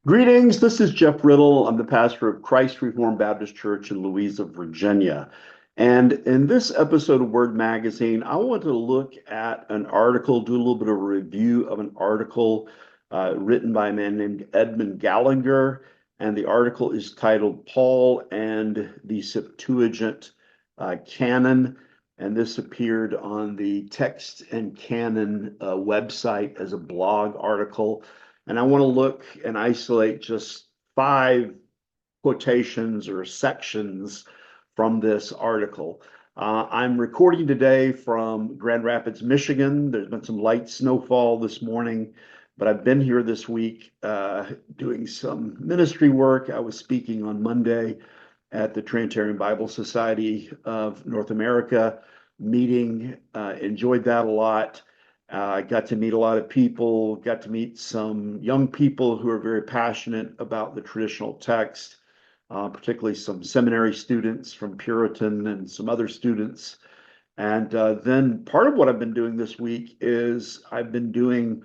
Greetings. This is Jeff Riddle. I'm the pastor of Christ Reformed Baptist Church in Louisa, Virginia. And in this episode of Word Magazine, I want to look at an article, do a little bit of a review of an article written by a man named Edmund Gallagher. And the article is titled Paul and the Septuagint Canon. And this appeared on the Text and Canon website as a blog article. And I want to look and isolate just five quotations or sections from this article. I'm recording today from Grand Rapids, Michigan. There's been some light snowfall this morning, but I've been here this week doing some ministry work. I was speaking on Monday at the Trinitarian Bible Society of North America meeting. Enjoyed that a lot. I got to meet a lot of people, got to meet some young people who are very passionate about the traditional text, particularly some seminary students from Puritan and some other students. And then part of what I've been doing this week is I've been doing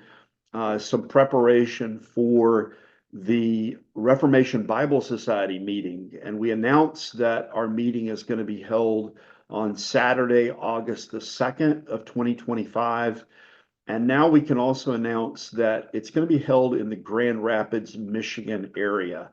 some preparation for the Reformation Bible Society meeting. And we announced that our meeting is going to be held on Saturday, August the 2nd of 2025. And now we can also announce that it's going to be held in the Grand Rapids, Michigan area.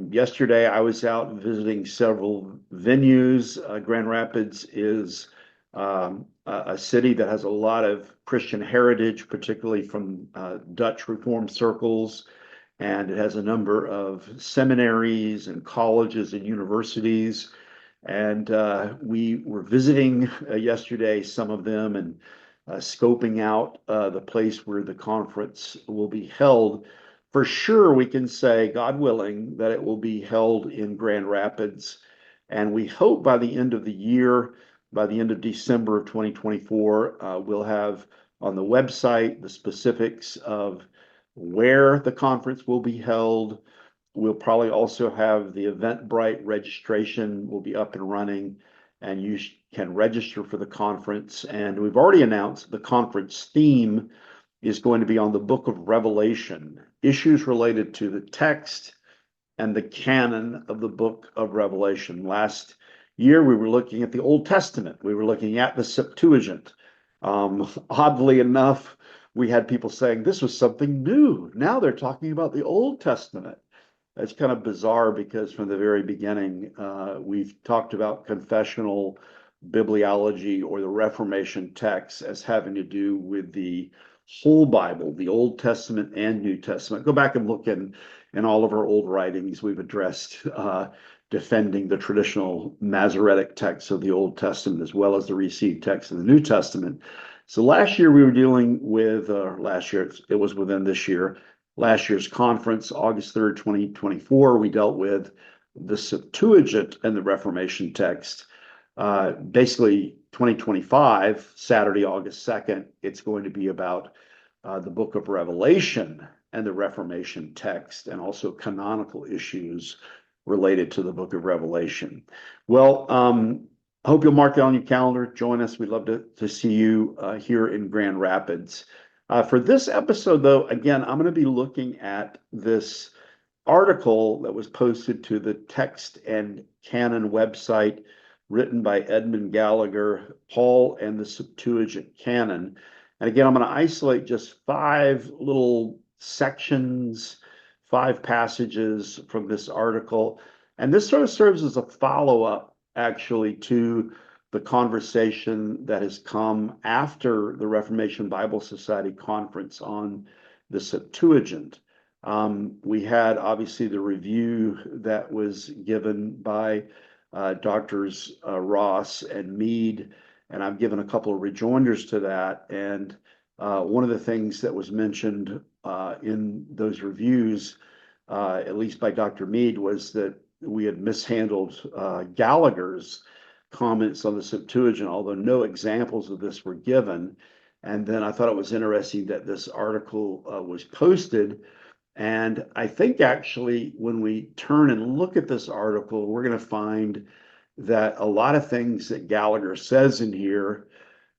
Yesterday, I was out visiting several venues. Grand Rapids is a city that has a lot of Christian heritage, particularly from Dutch Reformed circles, and it has a number of seminaries and colleges and universities. And we were visiting yesterday some of them and scoping out the place where the conference will be held. For sure, we can say, God willing, that it will be held in Grand Rapids. And we hope by the end of the year, by the end of December of 2024, we'll have on the website the specifics of where the conference will be held. We'll probably also have the Eventbrite registration will be up and running, and you can register for the conference. And we've already announced the conference theme is going to be on the book of Revelation, issues related to the text and the canon of the book of Revelation. Last year, we were looking at the Old Testament. We were looking at the Septuagint. Oddly enough, we had people saying this was something new. Now they're talking about the Old Testament. It's kind of bizarre because from the very beginning, we've talked about confessional bibliology or the Reformation texts as having to do with the whole Bible, the Old Testament and New Testament. Go back and look in all of our old writings. We've addressed defending the traditional Masoretic texts of the Old Testament as well as the received texts of the New Testament. So last year we were dealing with, last year it was within this year, last year's conference, August 3rd, 2024, we dealt with the Septuagint and the Reformation text. Basically, 2025, Saturday, August 2nd, it's going to be about the book of Revelation and the Reformation text, and also canonical issues related to the book of Revelation. Well, I hope you'll mark it on your calendar. Join us. We'd love to see you here in Grand Rapids. For this episode, though, again, I'm going to be looking at this article that was posted to the Text and Canon website written by Edmund Gallagher, Paul and the Septuagint Canon. And again, I'm going to isolate just five little sections, five passages from this article. And this sort of serves as a follow-up, actually, to the conversation that has come after the Reformation Bible Society conference on the Septuagint. We had obviously the review that was given by Doctors Ross and Mead, and I've given a couple of rejoinders to that. And one of the things that was mentioned in those reviews, at least by Dr. Mead, was that we had mishandled Gallagher's comments on the Septuagint, although no examples of this were given. And then I thought it was interesting that this article was posted. And I think actually when we turn and look at this article, we're going to find that a lot of things that Gallagher says in here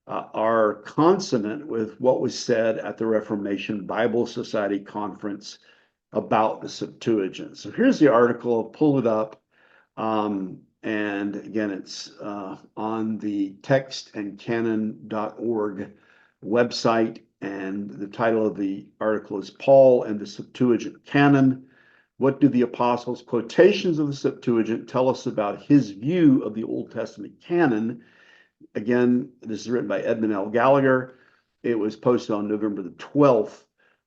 are consonant with what was said at the Reformation Bible Society conference about the Septuagint. So here's the article. I'll pull it up. And again, it's on the textandcanon.org website. And the title of the article is Paul and the Septuagint Canon. What do the apostles' quotations of the Septuagint tell us about his view of the Old Testament canon? Again, this is written by Edmund L. Gallagher. It was posted on November the 12th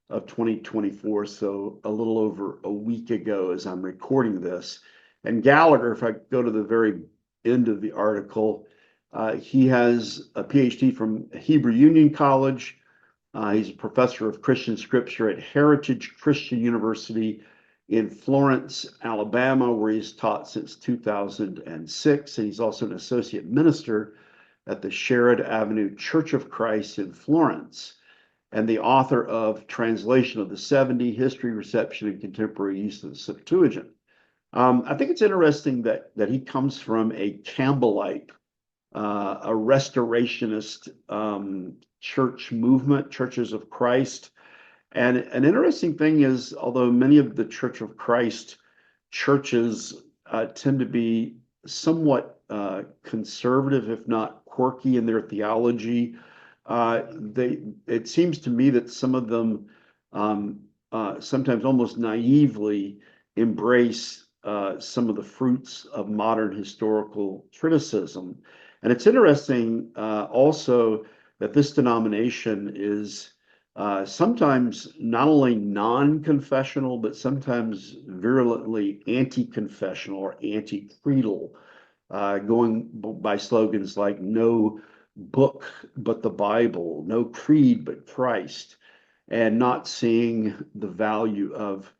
of 2024, so a little over a week ago as I'm recording this. And Gallagher, if I go to the very end of the article, he has a PhD from Hebrew Union College. He's a professor of Christian scripture at Heritage Christian University in Florence, Alabama, where he's taught since 2006. And he's also an associate minister at the Sherrod Avenue Church of Christ in Florence, and the author of Translation of the 70, History, Reception, and Contemporary Use of the Septuagint. I think it's interesting that he comes from a Campbellite, a restorationist church movement, Churches of Christ. And an interesting thing is, although many of the Church of Christ churches tend to be somewhat conservative, if not quirky in their theology, it seems to me that some of them sometimes almost naively embrace some of the fruits of modern historical criticism. And it's interesting also that this denomination is sometimes not only non-confessional, but sometimes virulently anti-confessional or anti-creedal, going by slogans like no book but the Bible, no creed but Christ, and not seeing the value of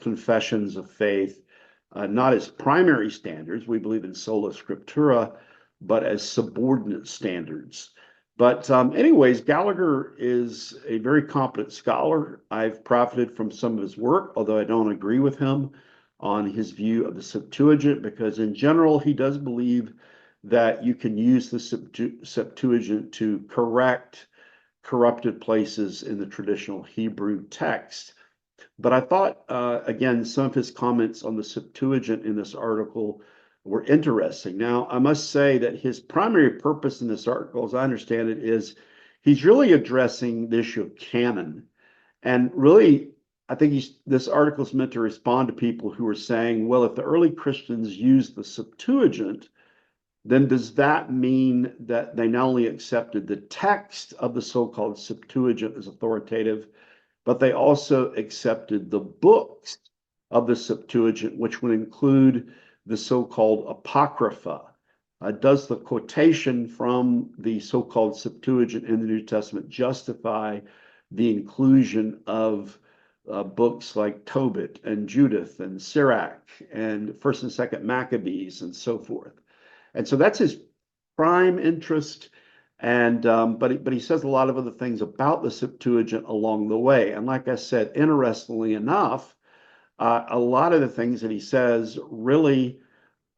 confessions of faith, not as primary standards. We believe in sola scriptura, but as subordinate standards. But anyways, Gallagher is a very competent scholar. I've profited from some of his work, although I don't agree with him on his view of the Septuagint, because in general, he does believe that you can use the Septuagint to correct corrupted places in the traditional Hebrew text. But I thought, again, some of his comments on the Septuagint in this article were interesting. Now, I must say that his primary purpose in this article, as I understand it, is he's really addressing the issue of canon. And really, I think this article is meant to respond to people who are saying, well, if the early Christians used the Septuagint, then does that mean that they not only accepted the text of the so-called Septuagint as authoritative, but they also accepted the books of the Septuagint, which would include the so-called Apocrypha? Does the quotation from the so-called Septuagint in the New Testament justify the inclusion of books like Tobit and Judith and Sirach and First and Second Maccabees and so forth? And so that's his prime interest. And but he says a lot of other things about the Septuagint along the way. And like I said, interestingly enough, a lot of the things that he says really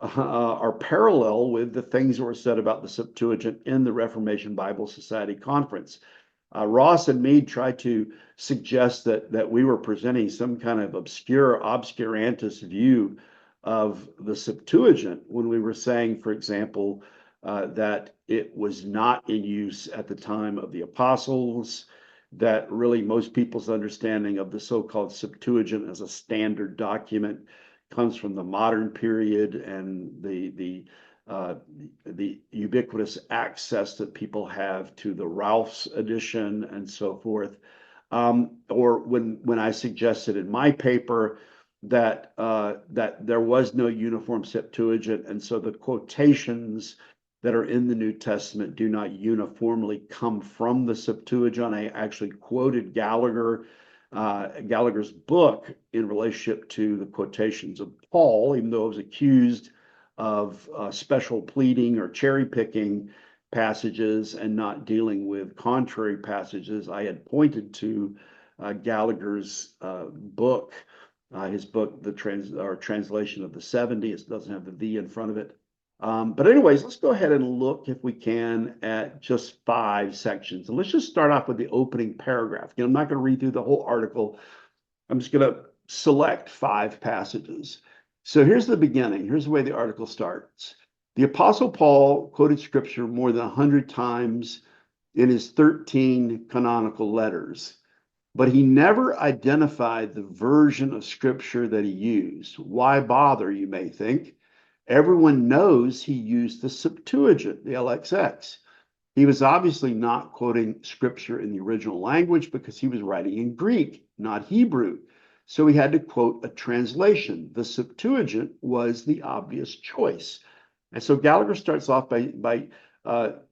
are parallel with the things that were said about the Septuagint in the Reformation Bible Society Conference. Ross and Mead tried to suggest that we were presenting some kind of obscure obscurantist view of the Septuagint when we were saying, for example, that it was not in use at the time of the apostles, that really most people's understanding of the so-called Septuagint as a standard document comes from the modern period and the ubiquitous access that people have to the Ralph's edition and so forth. Or when I suggested in my paper that there was no uniform Septuagint, and so the quotations that are in the New Testament do not uniformly come from the Septuagint. I actually quoted Gallagher's book in relationship to the quotations of Paul, even though I was accused of special pleading or cherry picking passages and not dealing with contrary passages. I had pointed to Gallagher's book, his book, the translation of the 70. It doesn't have the in front of it. But anyways, let's go ahead and look, if we can, at just 5 sections. And let's just start off with the opening paragraph. I'm not going to read through the whole article. I'm just going to select 5 passages. So here's the beginning. Here's the way the article starts. The Apostle Paul quoted scripture more than 100 times in his 13 canonical letters, but he never identified the version of scripture that he used. Why bother, you may think? Everyone knows he used the Septuagint, the LXX. He was obviously not quoting scripture in the original language because he was writing in Greek, not Hebrew. So he had to quote a translation. The Septuagint was the obvious choice. And so Gallagher starts off by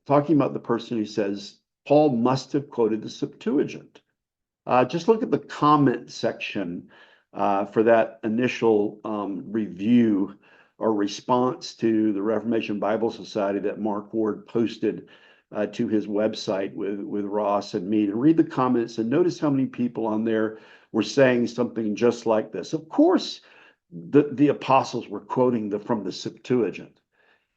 talking about the person who says, Paul must have quoted the Septuagint. Just look at the comment section for that initial review or response to the Reformation Bible Society that Mark Ward posted to his website with Ross and me, and read the comments and notice how many people on there were saying something just like this. Of course, the apostles were quoting from the Septuagint.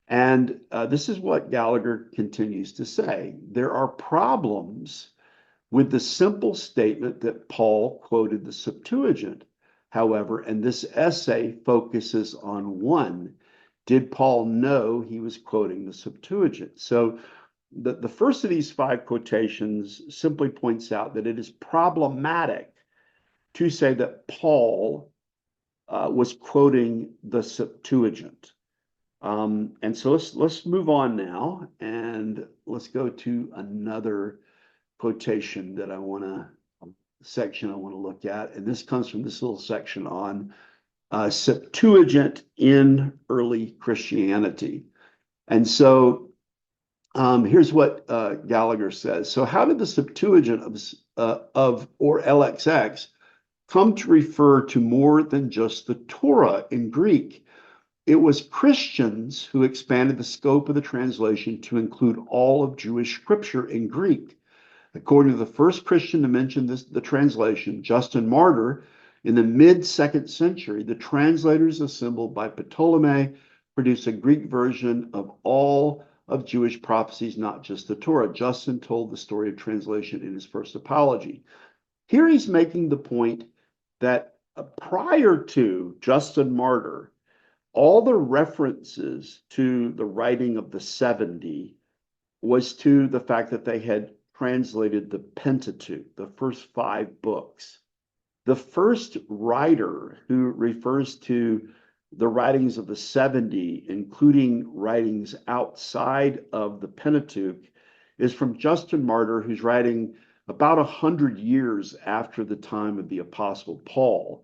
And this is what Gallagher continues to say. There are problems with the simple statement that Paul quoted the Septuagint. However, and this essay focuses on one. Did Paul know he was quoting the Septuagint? So the first of these 5 quotations simply points out that it is problematic to say that Paul was quoting the Septuagint. And so let's move on now, and let's go to another quotation that section I want to look at. And this comes from this little section on Septuagint in early Christianity. And so here's what Gallagher says. So how did the Septuagint or LXX come to refer to more than just the Torah in Greek? It was Christians who expanded the scope of the translation to include all of Jewish scripture in Greek. According to the first Christian to mention the translation, Justin Martyr, in the mid-2nd century, the translators assembled by Ptolemy produced a Greek version of all of Jewish prophecies, not just the Torah. Justin told the story of translation in his first apology. Here he's making the point that prior to Justin Martyr, all the references to the writing of the 70 was to the fact that they had translated the Pentateuch, the first 5 books. The first writer who refers to the writings of the 70, including writings outside of the Pentateuch, is from Justin Martyr, who's writing about 100 years after the time of the Apostle Paul.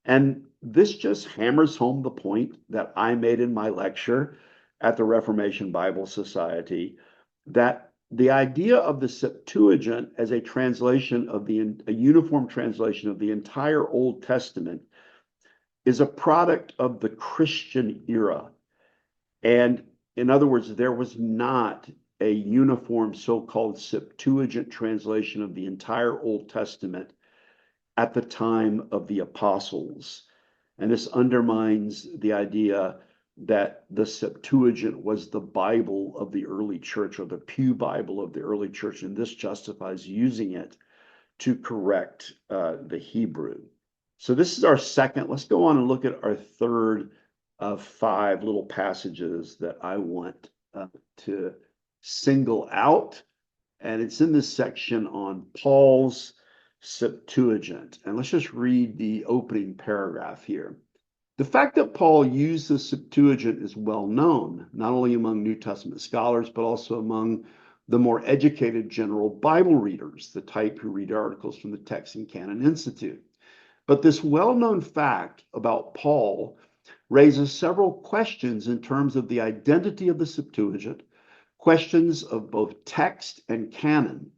And this just hammers home the point that I made in my lecture at the Reformation Bible Society, that the idea of the Septuagint as a translation of a uniform translation of the entire Old Testament is a product of the Christian era. And in other words, there was not a uniform so-called Septuagint translation of the entire Old Testament at the time of the apostles. And this undermines the idea that the Septuagint was the Bible of the early church, or the Pew Bible of the early church, and this justifies using it to correct the Hebrew. So this is our second. Let's go on and look at our third of 5 little passages that I want to single out. And it's in this section on Paul's Septuagint. And let's just read the opening paragraph here. The fact that Paul used the Septuagint is well known, not only among New Testament scholars, but also among the more educated general Bible readers, the type who read articles from the Text and Canon Institute. But this well-known fact about Paul raises several questions in terms of the identity of the Septuagint, questions of both text and canon.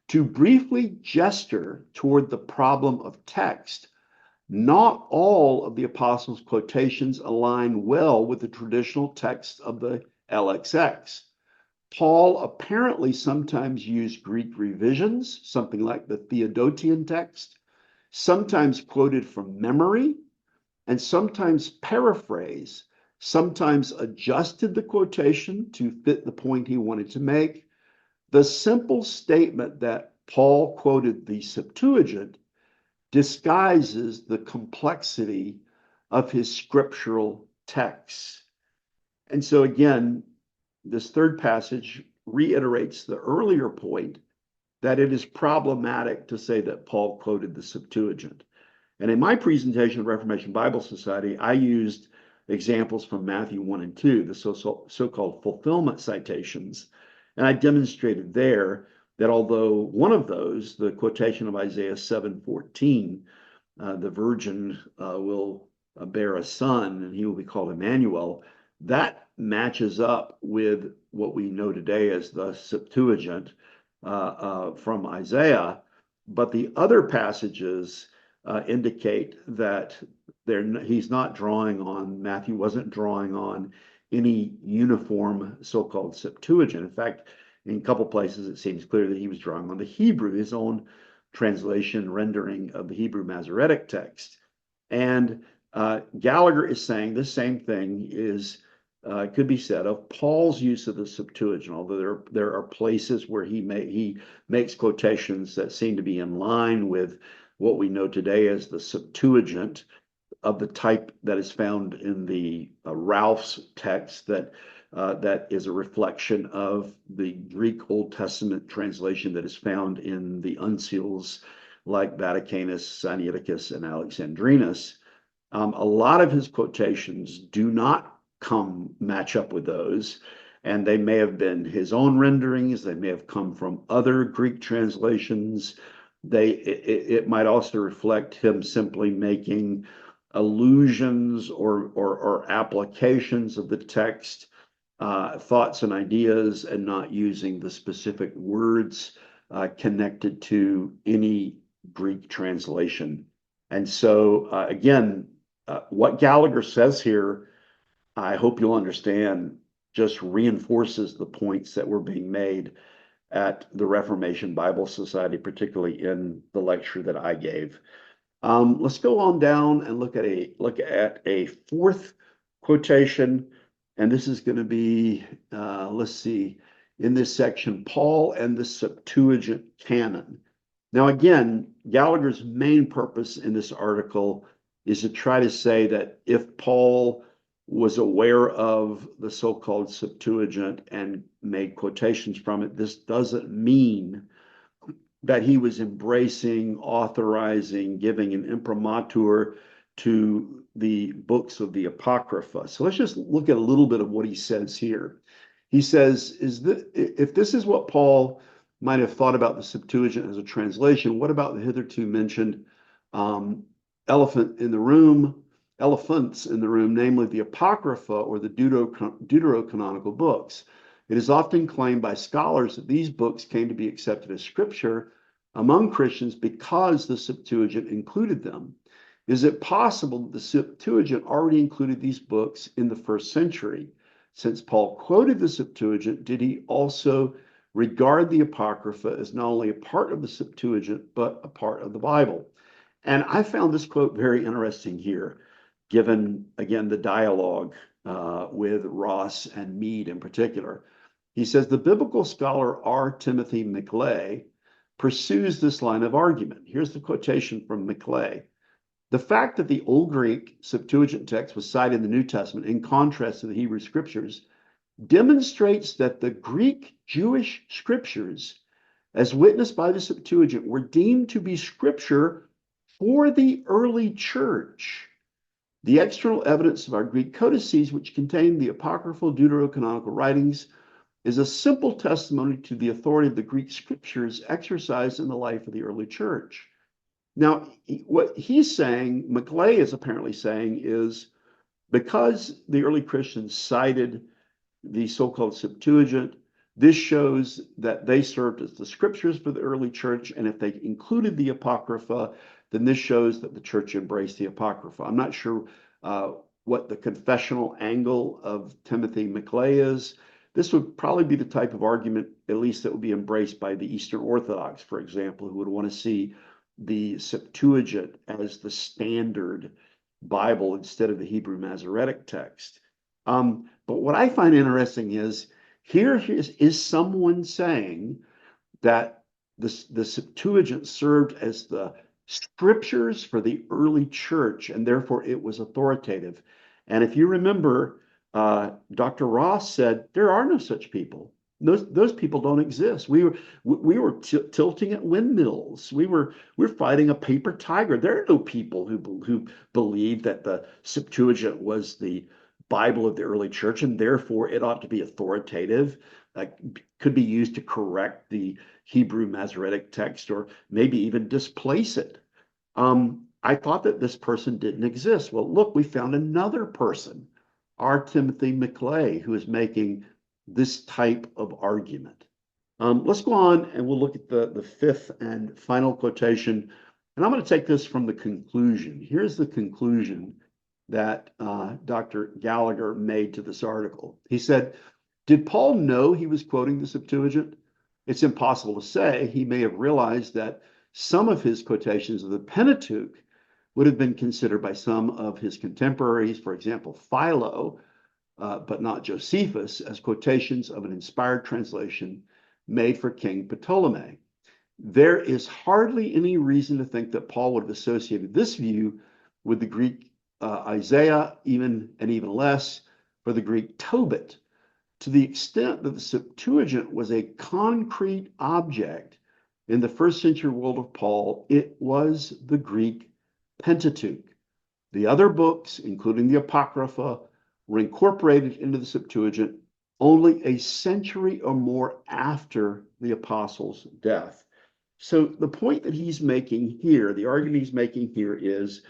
To briefly gesture toward the problem of text, not all of the apostles' quotations align well with the traditional text of the LXX. Paul apparently sometimes used Greek revisions, something like the Theodotian text, sometimes quoted from memory, and sometimes paraphrased, sometimes adjusted the quotation to fit the point he wanted to make. The simple statement that Paul quoted the Septuagint disguises the complexity of his scriptural texts. And so, again, this third passage reiterates the earlier point that it is problematic to say that Paul quoted the Septuagint. And in my presentation of Reformation Bible Society, I used examples from Matthew 1 and 2, the so-called fulfillment citations. And I demonstrated there that although one of those, the quotation of Isaiah 7:14, the virgin will bear a son and he will be called Emmanuel, that matches up with what we know today as the Septuagint from Isaiah. But the other passages indicate that he's not drawing on, Matthew wasn't drawing on any uniform so-called Septuagint. In fact, in a couple places, it seems clear that he was drawing on the Hebrew, his own translation rendering of the Hebrew Masoretic text. And Gallagher is saying the same thing could be said of Paul's use of the Septuagint, although there are places where he makes quotations that seem to be in line with what we know today as the Septuagint of the type that is found in the Ralph's text that is a reflection of the Greek Old Testament translation that is found in the uncials like Vaticanus, Sinaiticus, and Alexandrinus. A lot of his quotations do not match up with those, and they may have been his own renderings. They may have come from other Greek translations. It might also reflect him simply making allusions or applications of the text, thoughts and ideas, and not using the specific words connected to any Greek translation. And so, again, what Gallagher says here, I hope you'll understand, just reinforces the points that were being made at the Reformation Bible Society, particularly in the lecture that I gave. Let's go on down and look at a fourth quotation, and this is going to be, let's see, in this section, Paul and the Septuagint Canon. Now, again, Gallagher's main purpose in this article is to try to say that if Paul was aware of the so-called Septuagint and made quotations from it, this doesn't mean that he was embracing, authorizing, giving an imprimatur to the books of the Apocrypha. So let's just look at a little bit of what he says here. He says, if this is what Paul might have thought about the Septuagint as a translation, what about the hitherto mentioned elephants in the room, namely the Apocrypha or the deuterocanonical books? It is often claimed by scholars that these books came to be accepted as scripture among Christians because the Septuagint included them. Is it possible that the Septuagint already included these books in the first century? Since Paul quoted the Septuagint, did he also regard the Apocrypha as not only a part of the Septuagint, but a part of the Bible? And I found this quote very interesting here, given, again, the dialogue with Ross and Mead in particular. He says, the biblical scholar R. Timothy McLay pursues this line of argument. Here's the quotation from McLay. The fact that the Old Greek Septuagint text was cited in the New Testament in contrast to the Hebrew scriptures demonstrates that the Greek Jewish scriptures, as witnessed by the Septuagint, were deemed to be scripture for the early church. The external evidence of our Greek codices, which contain the apocryphal deuterocanonical writings, is a simple testimony to the authority of the Greek scriptures exercised in the life of the early church. Now, what he's saying, McLay is apparently saying, is because the early Christians cited the so-called Septuagint, this shows that they served as the scriptures for the early church, and if they included the Apocrypha, then this shows that the church embraced the Apocrypha. I'm not sure what the confessional angle of Timothy McLay is. This would probably be the type of argument, at least, that would be embraced by the Eastern Orthodox, for example, who would want to see the Septuagint as the standard Bible instead of the Hebrew Masoretic text. But what I find interesting is here is someone saying that the Septuagint served as the scriptures for the early church, and therefore it was authoritative. And if you remember, Dr. Ross said there are no such people. Those people don't exist. We were tilting at windmills. We're fighting a paper tiger. There are no people who believe that the Septuagint was the Bible of the early church, and therefore it ought to be authoritative. Could be used to correct the Hebrew Masoretic text, or maybe even displace it. I thought that this person didn't exist. Well, look, we found another person, R. Timothy McClay, who is making this type of argument. Let's go on and we'll look at the fifth and final quotation. And I'm going to take this from the conclusion. Here's the conclusion that Dr. Gallagher made to this article. He said, did Paul know he was quoting the Septuagint? It's impossible to say. He may have realized that some of his quotations of the Pentateuch would have been considered by some of his contemporaries, for example, Philo, but not Josephus, as quotations of an inspired translation made for King Ptolemy. There is hardly any reason to think that Paul would have associated this view with the Greek Isaiah, even less for the Greek Tobit. To the extent that the Septuagint was a concrete object in the first century world of Paul, it was the Greek Pentateuch. The other books, including the Apocrypha, were incorporated into the Septuagint only a century or more after the apostles' death. So the point that he's making here, the argument he's making here, is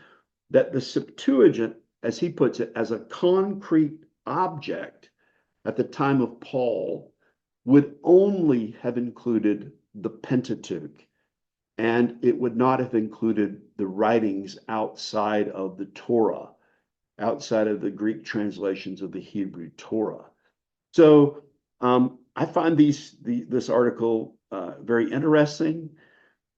that the Septuagint, as he puts it, as a concrete object at the time of Paul, would only have included the Pentateuch, and it would not have included the writings outside of the Torah, outside of the Greek translations of the Hebrew Torah. So I find this article very interesting.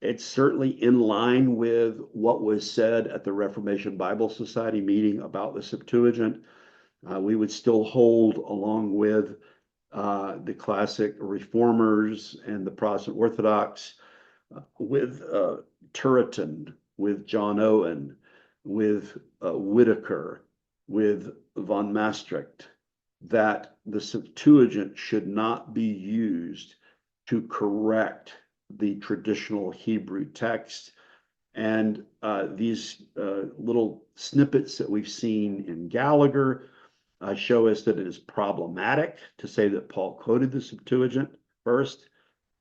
It's certainly in line with what was said at the Reformation Bible Society meeting about the Septuagint. We would still hold, along with the classic Reformers and the Protestant Orthodox, with Turretin, with John Owen, with Whitaker, with von Maastricht, that the Septuagint should not be used to correct the traditional Hebrew text. And these little snippets that we've seen in Gallagher show us that it is problematic to say that Paul quoted the Septuagint first.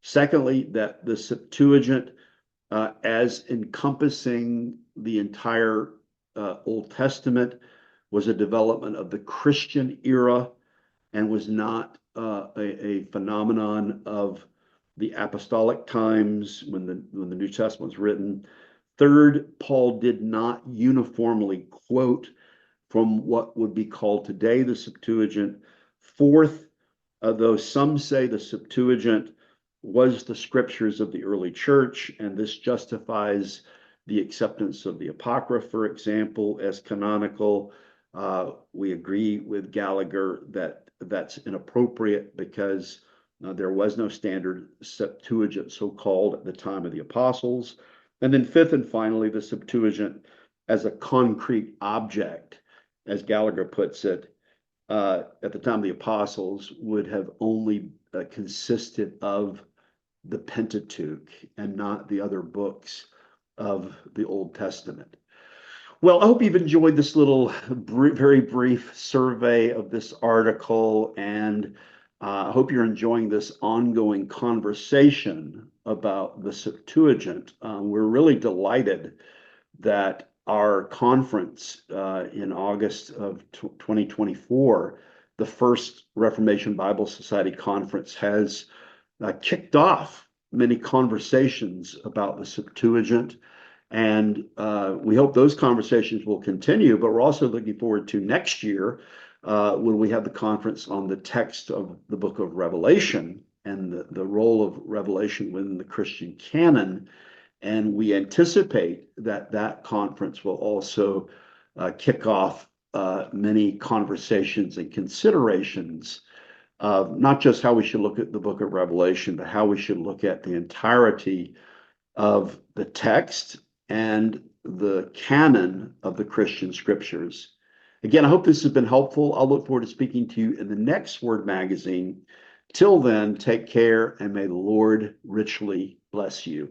Secondly, that the Septuagint, as encompassing the entire Old Testament, was a development of the Christian era and was not a phenomenon of the apostolic times when the New Testament was written. Third, Paul did not uniformly quote from what would be called today the Septuagint. Fourth, though some say the Septuagint was the scriptures of the early church, and this justifies the acceptance of the Apocrypha, for example, as canonical, we agree with Gallagher that that's inappropriate because there was no standard Septuagint, so-called, at the time of the apostles. And then fifth and finally, the Septuagint as a concrete object, as Gallagher puts it, at the time of the apostles, would have only consisted of the Pentateuch and not the other books of the Old Testament. Well, I hope you've enjoyed this little very brief survey of this article, and I hope you're enjoying this ongoing conversation about the Septuagint. We're really delighted that our conference in August of 2024, the first Reformation Bible Society conference, has kicked off many conversations about the Septuagint. And we hope those conversations will continue, but we're also looking forward to next year when we have the conference on the text of the book of Revelation and the role of Revelation within the Christian canon. And we anticipate that that conference will also kick off many conversations and considerations of not just how we should look at the book of Revelation, but how we should look at the entirety of the text and the canon of the Christian scriptures. Again, I hope this has been helpful. I'll look forward to speaking to you in the next Word Magazine. Till then, take care and may the Lord richly bless you.